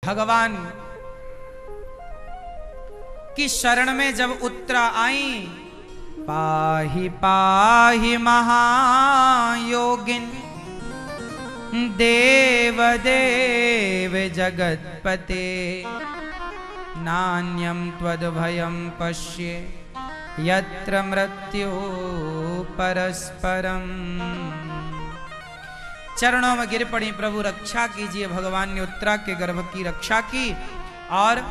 भगवान की शरण में जब उत्तरा आई, पाहि पाहि महायोगिन देव देव जगत्पते, नान्यं त्वद्भयं पश्ये यत्र मृत्यु परस्परम। चरणों में गिर पड़ी, प्रभु रक्षा कीजिए। भगवान ने उत्तरा के गर्भ की रक्षा की और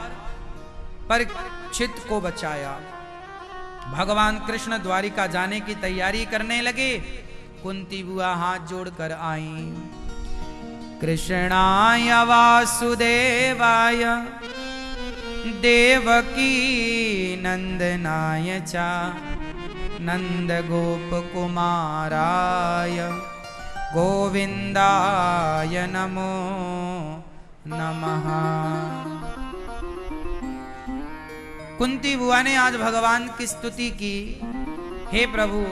परीक्षित को बचाया। भगवान कृष्ण द्वारिका जाने की तैयारी करने लगे। कुंती बुआ हाथ जोड़कर आई। कृष्णाय वासुदेवाय देवकी नंदनाय चा नंद गोप कुमाराय गोविंदाय नमो नमः। कुंती बुआ ने आज भगवान की स्तुति की। हे प्रभु,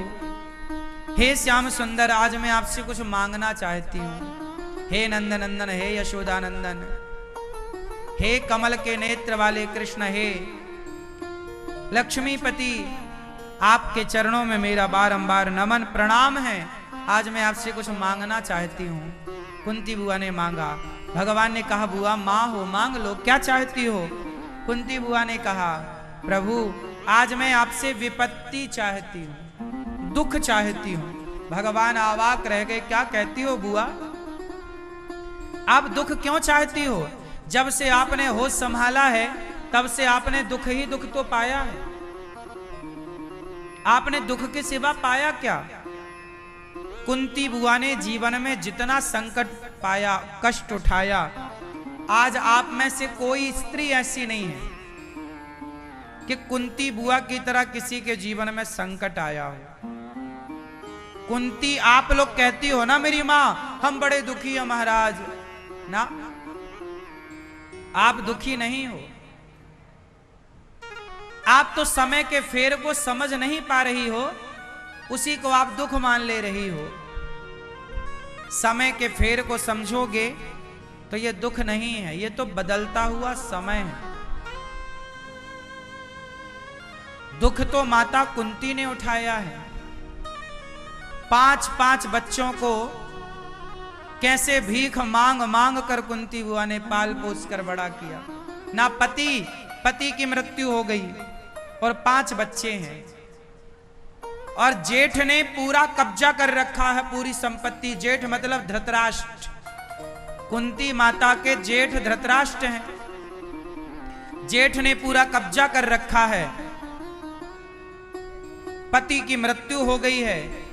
हे श्याम सुंदर, आज मैं आपसे कुछ मांगना चाहती हूँ। हे नंद नंदन, हे यशोदा नंदन, हे कमल के नेत्र वाले कृष्ण, हे लक्ष्मीपति, आपके चरणों में मेरा बारंबार नमन प्रणाम है। आज मैं आपसे कुछ मांगना चाहती हूँ। कुंती बुआ ने मांगा। भगवान ने कहा, बुआ माँ हो, मांग लो, क्या चाहती हो? कुंती बुआ ने कहा, प्रभु आज मैं आपसे विपत्ति चाहती हूँ, दुख चाहती हूँ। भगवान अवाक रह गए, क्या कहती हो बुआ? आप दुख क्यों चाहती हो? जब से आपने होश संभाला है तब से आपने दुख ही दुख तो पाया है। आपने दुख के सिवा पाया क्या? कुंती बुआ ने जीवन में जितना संकट पाया, कष्ट उठाया, आज आप में से कोई स्त्री ऐसी नहीं है कि कुंती बुआ की तरह किसी के जीवन में संकट आया हो। कुंती, आप लोग कहती हो ना मेरी माँ, हम बड़े दुखी हैं महाराज, ना, आप दुखी नहीं हो। आप तो समय के फेर को समझ नहीं पा रही हो, उसी को आप दुख मान ले रही हो। समय के फेर को समझोगे तो ये दुख नहीं है, ये तो बदलता हुआ समय है। दुख तो माता कुंती ने उठाया है। 5-5 बच्चों को कैसे भीख मांग मांग कर कुंती बुआ ने पाल पोस कर बड़ा किया। ना पति की मृत्यु हो गई और 5 बच्चे हैं, और जेठ ने पूरा कब्जा कर रखा है पूरी संपत्ति। जेठ मतलब धृतराष्ट्र। कुंती माता के जेठ धृतराष्ट्र हैं। जेठ ने पूरा कब्जा कर रखा है। पति की मृत्यु हो गई है।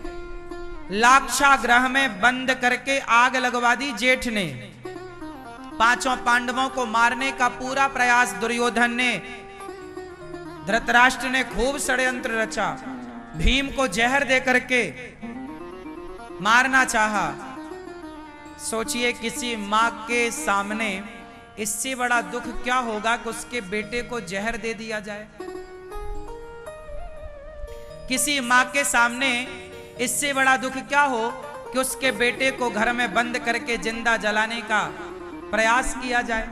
लाक्षागृह में बंद करके आग लगवा दी जेठ ने। 5 पांडवों को मारने का पूरा प्रयास दुर्योधन ने, धृतराष्ट्र ने खूब षड्यंत्र रचा। भीम को जहर दे करके मारना चाहा। सोचिए, किसी मां के सामने इससे बड़ा दुख क्या होगा कि उसके बेटे को जहर दे दिया जाए। किसी मां के सामने इससे बड़ा दुख क्या हो कि उसके बेटे को घर में बंद करके जिंदा जलाने का प्रयास किया जाए।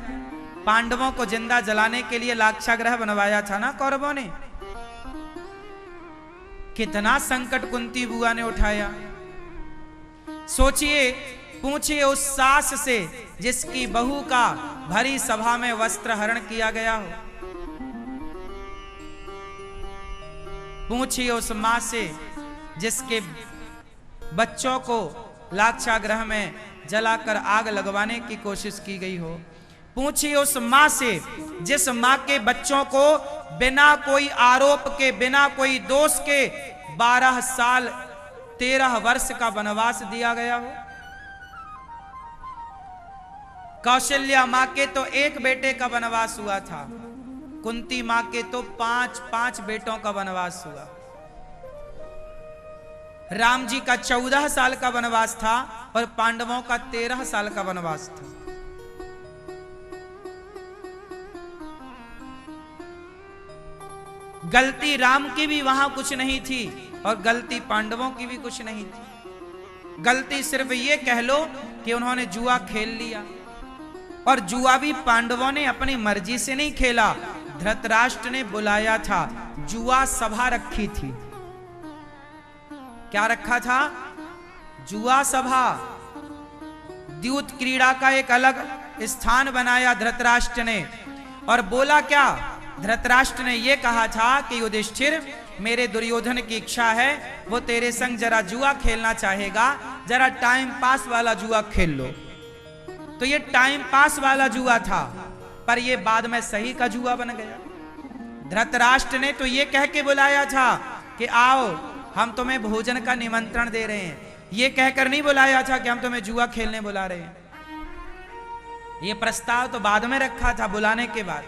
पांडवों को जिंदा जलाने के लिए लाक्षागृह बनवाया था ना कौरवों ने। कितना संकट कुंती बुआ ने उठाया। सोचिए, पूछिए उस सास से जिसकी बहू का भरी सभा में वस्त्र हरण किया गया हो। पूछिए उस मां से जिसके बच्चों को लाक्षागृह में जलाकर आग लगवाने की कोशिश की गई हो। पूछिए उस मां से जिस मां के बच्चों को बिना कोई आरोप के, बिना कोई दोष के 12 साल 13 वर्ष का वनवास दिया गया हो। कौशल्या मां के तो एक बेटे का वनवास हुआ था, कुंती मां के तो 5 बेटों का वनवास हुआ। राम जी का 14 साल का वनवास था और पांडवों का 13 साल का वनवास था। गलती राम की भी वहां कुछ नहीं थी और गलती पांडवों की भी कुछ नहीं थी। गलती सिर्फ ये कह लो कि उन्होंने जुआ खेल लिया और जुआ भी पांडवों ने अपनी मर्जी से नहीं खेला, धृतराष्ट्र ने बुलाया था। जुआ सभा रखी थी। क्या रखा था? जुआ सभा। द्यूत क्रीड़ा का एक अलग स्थान बनाया धृतराष्ट्र ने। और बोला क्या? धृतराष्ट्र ने यह कहा था कि युधिष्ठिर, मेरे दुर्योधन की इच्छा है, वो तेरे संग जरा जुआ खेलना चाहेगा, जरा टाइम पास वाला जुआ खेल लो। तो ये टाइम पास वाला जुआ था, पर ये बाद में सही का जुआ बन गया। धृतराष्ट्र ने तो ये कह के बुलाया था कि आओ, हम तुम्हें भोजन का निमंत्रण दे रहे हैं। ये कहकर नहीं बुलाया था कि हम तुम्हें जुआ खेलने बुला रहे हैं। ये प्रस्ताव तो बाद में रखा था, बुलाने के बाद।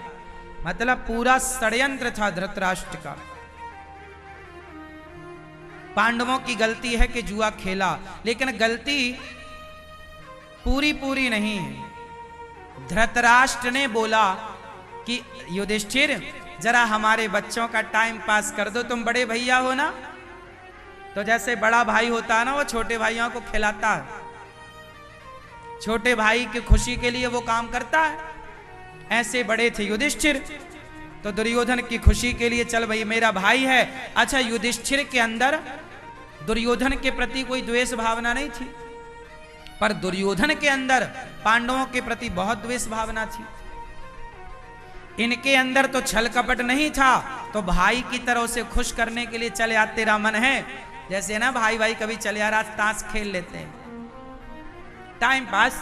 मतलब पूरा षड्यंत्र था धृतराष्ट्र का। पांडवों की गलती है कि जुआ खेला, लेकिन गलती पूरी नहीं है। धृतराष्ट्र ने बोला कि युधिष्ठिर, जरा हमारे बच्चों का टाइम पास कर दो, तुम बड़े भैया हो ना। तो जैसे बड़ा भाई होता है ना, वो छोटे भाइयों को खिलाता है, छोटे भाई की खुशी के लिए वो काम करता है। ऐसे बड़े थे युधिष्ठिर, तो दुर्योधन की खुशी के लिए, चल भाई मेरा भाई है। अच्छा, युधिष्ठिर के अंदर दुर्योधन के प्रति कोई द्वेष भावना नहीं थी, पर दुर्योधन के अंदर पांडवों के प्रति बहुत द्वेष भावना थी। इनके अंदर तो छल कपट नहीं था, तो भाई की तरह उसे खुश करने के लिए, चले आ तेरा मन है, जैसे ना भाई भाई कभी चले आ रहा ताश खेल लेते हैं, टाइम पास।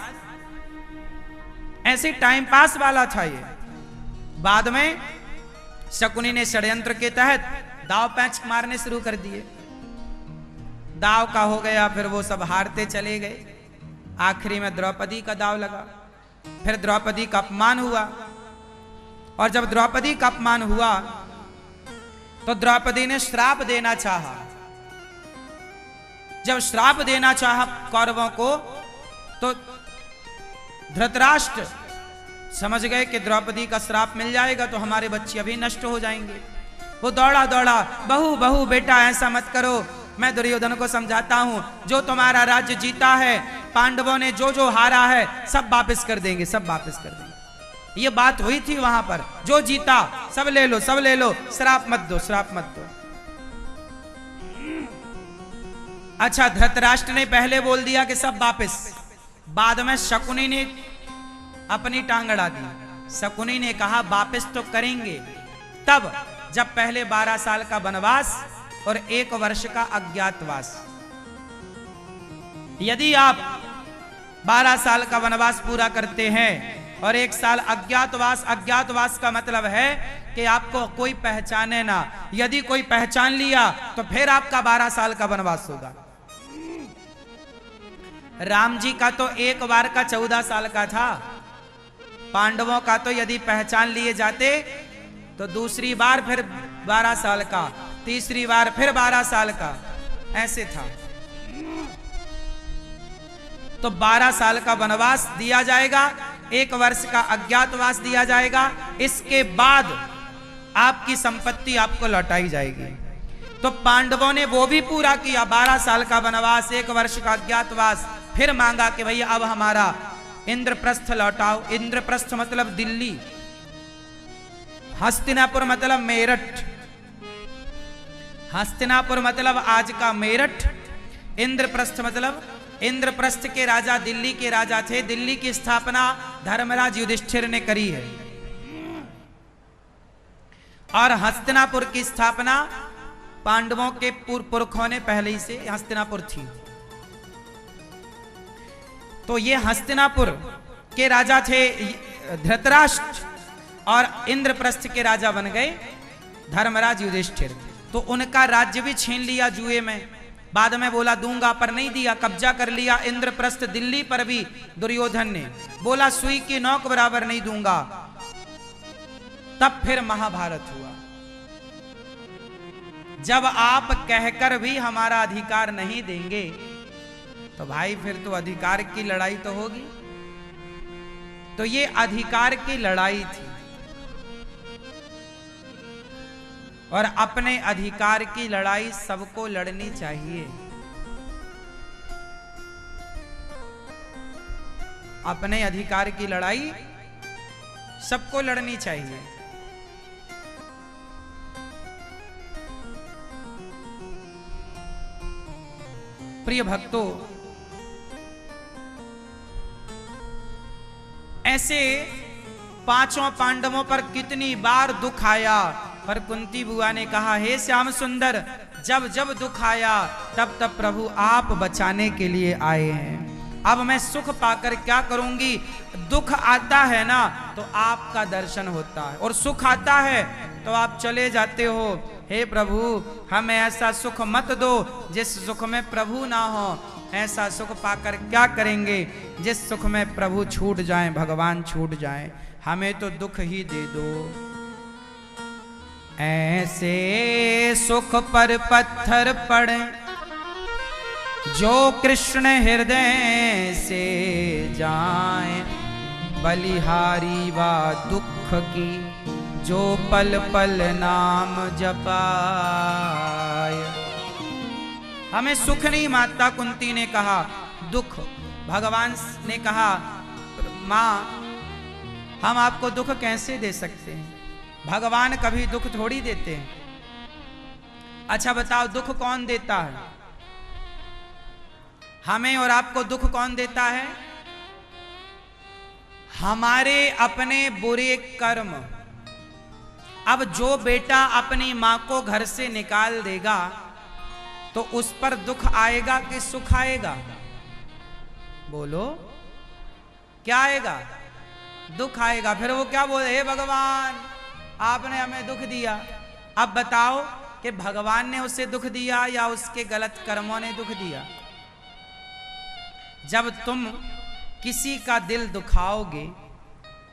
ऐसे टाइम पास वाला था ये। बाद में शकुनी ने षड्यंत्र के तहत दाव पैंच मारने शुरू कर दिए। दाव का हो गया, फिर वो सब हारते चले गए। आखिरी में द्रौपदी का दाव लगा। फिर द्रौपदी का अपमान हुआ, और जब द्रौपदी का अपमान हुआ तो द्रौपदी ने श्राप देना चाहा। जब श्राप देना चाहा कौरवों को, तो धृतराष्ट्र समझ गए कि द्रौपदी का श्राप मिल जाएगा तो हमारे बच्चे अभी नष्ट हो जाएंगे। वो दौड़ा दौड़ा, बहू बहू बेटा ऐसा मत करो, मैं दुर्योधन को समझाता हूं, जो तुम्हारा राज्य जीता है, पांडवों ने जो जो हारा है, सब वापस कर देंगे, सब वापस कर देंगे। ये बात हुई थी वहां पर, जो जीता सब ले लो, सब ले लो, श्राप मत दो, श्राप मत दो। अच्छा, धृतराष्ट्र ने पहले बोल दिया कि सब वापस। बाद में शकुनी ने अपनी टांग अड़ा दी। शकुनी ने कहा वापस तो करेंगे तब जब पहले 12 साल का वनवास और 1 वर्ष का अज्ञातवास। यदि आप 12 साल का वनवास पूरा करते हैं और 1 साल अज्ञातवास, अज्ञातवास का मतलब है कि आपको कोई पहचाने ना। यदि कोई पहचान लिया तो फिर आपका 12 साल का वनवास होगा। राम जी का तो 1 बार का 14 साल का था। पांडवों का तो यदि पहचान लिए जाते तो दूसरी बार फिर 12 साल का, तीसरी बार फिर 12 साल का, ऐसे था। तो 12 साल का वनवास दिया जाएगा, 1 वर्ष का अज्ञातवास दिया जाएगा। इसके बाद आपकी संपत्ति आपको लौटाई जाएगी। तो पांडवों ने वो भी पूरा किया, 12 साल का वनवास, 1 वर्ष का अज्ञातवास। फिर मांगा कि भैया अब हमारा इंद्रप्रस्थ लौटाओ। इंद्रप्रस्थ मतलब दिल्ली, हस्तिनापुर मतलब मेरठ, हस्तिनापुर मतलब आज का मेरठ, इंद्रप्रस्थ मतलब, इंद्रप्रस्थ के राजा दिल्ली के राजा थे। दिल्ली की स्थापना धर्मराज युधिष्ठिर ने करी है, और हस्तिनापुर की स्थापना पांडवों के पुरखों ने पहले ही से हस्तिनापुर थी। तो ये हस्तिनापुर के राजा थे धृतराष्ट्र, और इंद्रप्रस्थ के राजा बन गए धर्मराज युधिष्ठिर। तो उनका राज्य भी छीन लिया जुए में। बाद में बोला दूंगा, पर नहीं दिया, कब्जा कर लिया इंद्रप्रस्थ। दिल्ली पर भी दुर्योधन ने बोला सुई की नोक बराबर नहीं दूंगा। तब फिर महाभारत हुआ। जब आप कहकर भी हमारा अधिकार नहीं देंगे तो भाई फिर तो अधिकार की लड़ाई तो होगी। तो ये अधिकार की लड़ाई थी, और अपने अधिकार की लड़ाई सबको लड़नी चाहिए। अपने अधिकार की लड़ाई सबको लड़नी चाहिए। प्रिय भक्तों, ऐसे पांचों पांडवों पर कितनी बार दुख आया, पर कुंती बुआ ने कहा, हे श्याम सुंदर, जब जब दुख आया तब तब प्रभु आप बचाने के लिए आए हैं। अब मैं सुख पाकर क्या करूंगी? दुख आता है ना तो आपका दर्शन होता है, और सुख आता है तो आप चले जाते हो। हे प्रभु, हमें ऐसा सुख मत दो जिस सुख में प्रभु ना हो। ऐसा सुख पाकर क्या करेंगे जिस सुख में प्रभु छूट जाएं, भगवान छूट जाएं। हमें तो दुख ही दे दो। ऐसे सुख पर पत्थर पड़े जो कृष्ण हृदय से जाए, बलिहारी वा दुख की जो पल पल नाम जपाए। हमें सुख नहीं, माता कुंती ने कहा दुख। भगवान ने कहा, मां हम आपको दुख कैसे दे सकते हैं? भगवान कभी दुख थोड़ी देते हैं। अच्छा बताओ, दुख कौन देता है? हमें और आपको दुख कौन देता है? हमारे अपने बुरे कर्म। अब जो बेटा अपनी मां को घर से निकाल देगा तो उस पर दुख आएगा कि सुख आएगा? बोलो, क्या आएगा? दुख आएगा। फिर वो क्या बोले, हे भगवान आपने हमें दुख दिया। अब बताओ कि भगवान ने उसे दुख दिया या उसके गलत कर्मों ने दुख दिया? जब तुम किसी का दिल दुखाओगे,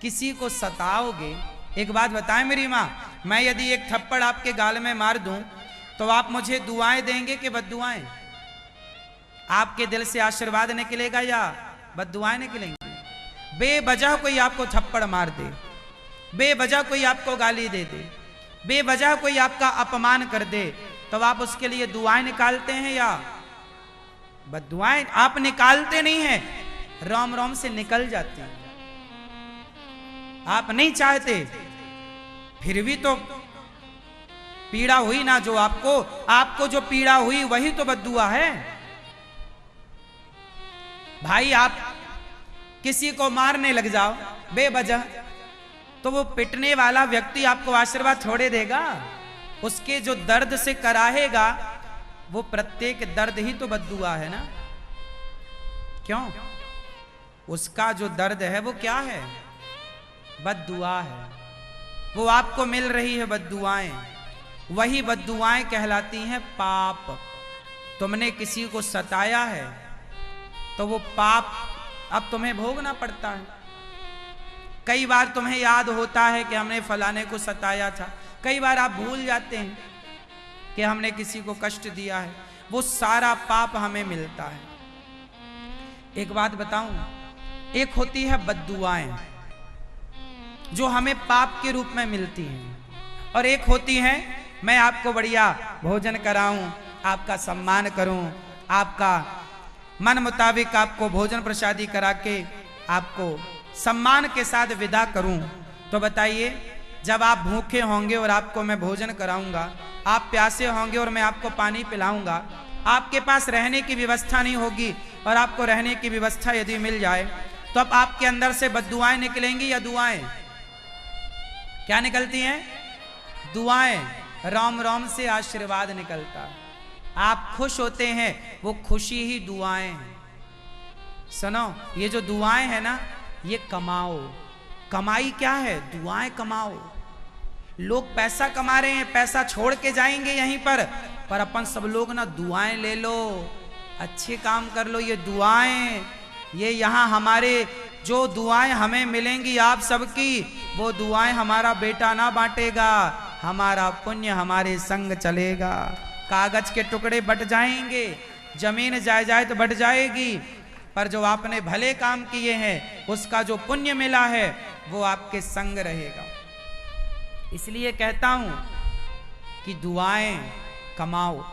किसी को सताओगे, एक बात बताएं मेरी मां, मैं यदि एक थप्पड़ आपके गाल में मार दूं तो आप मुझे दुआएं देंगे कि बद्दुआएं? आपके दिल से आशीर्वाद निकलेगा या बद्दुआएं निकलेंगी? बेवजह कोई आपको थप्पड़ मार दे, बेवजह कोई आपको गाली दे दे, बेवजह कोई आपका अपमान कर दे, तो आप उसके लिए दुआएं निकालते हैं या बद्दुआएं? आप निकालते नहीं हैं, रोम रोम से निकल जाती हैं। आप नहीं चाहते, फिर भी तो पीड़ा हुई ना। जो आपको जो पीड़ा हुई वही तो बद्दुआ है। भाई आप किसी को मारने लग जाओ बेवजह, तो वो पिटने वाला व्यक्ति आपको आशीर्वाद छोड़े देगा? उसके जो दर्द से कराहेगा वो प्रत्येक दर्द ही तो बद्दुआ है ना। क्यों? उसका जो दर्द है वो क्या है? बद्दुआ है। वो आपको मिल रही है बद्दुआएं, वही बद्दुआएं कहलाती हैं पाप। तुमने किसी को सताया है तो वो पाप अब तुम्हें भोगना पड़ता है। कई बार तुम्हें याद होता है कि हमने फलाने को सताया था, कई बार आप भूल जाते हैं कि हमने किसी को कष्ट दिया है। वो सारा पाप हमें मिलता है। एक बात बताऊं, एक होती है बद्दुआएं जो हमें पाप के रूप में मिलती हैं, और एक होती है मैं आपको बढ़िया भोजन कराऊं, आपका सम्मान करूं, आपका मन मुताबिक आपको भोजन प्रसादी करा के आपको सम्मान के साथ विदा करूं। तो बताइए, जब आप भूखे होंगे और आपको मैं भोजन कराऊंगा, आप प्यासे होंगे और मैं आपको पानी पिलाऊंगा, आपके पास रहने की व्यवस्था नहीं होगी, और आपको रहने की व्यवस्था यदि मिल जाए तो अब आपके अंदर से बद्दुआएं निकलेंगी या दुआएं? क्या निकलती हैं? दुआएं। राम राम से आशीर्वाद निकलता है। आप खुश होते हैं, वो खुशी ही दुआएं हैं। सुनो, ये जो दुआएं है ना, ये कमाओ। कमाई क्या है? दुआएं कमाओ। लोग पैसा कमा रहे हैं, पैसा छोड़ के जाएंगे यहीं पर अपन सब लोग ना दुआएं ले लो, अच्छे काम कर लो। ये दुआएं, ये यहाँ हमारे जो दुआएं हमें मिलेंगी आप सबकी, वो दुआएं हमारा बेटा ना बांटेगा, हमारा पुण्य हमारे संग चलेगा। कागज के टुकड़े बट जाएंगे, जमीन जायदाद बट जाएगी, पर जो आपने भले काम किए हैं उसका जो पुण्य मिला है वो आपके संग रहेगा। इसलिए कहता हूं कि दुआएं कमाओ।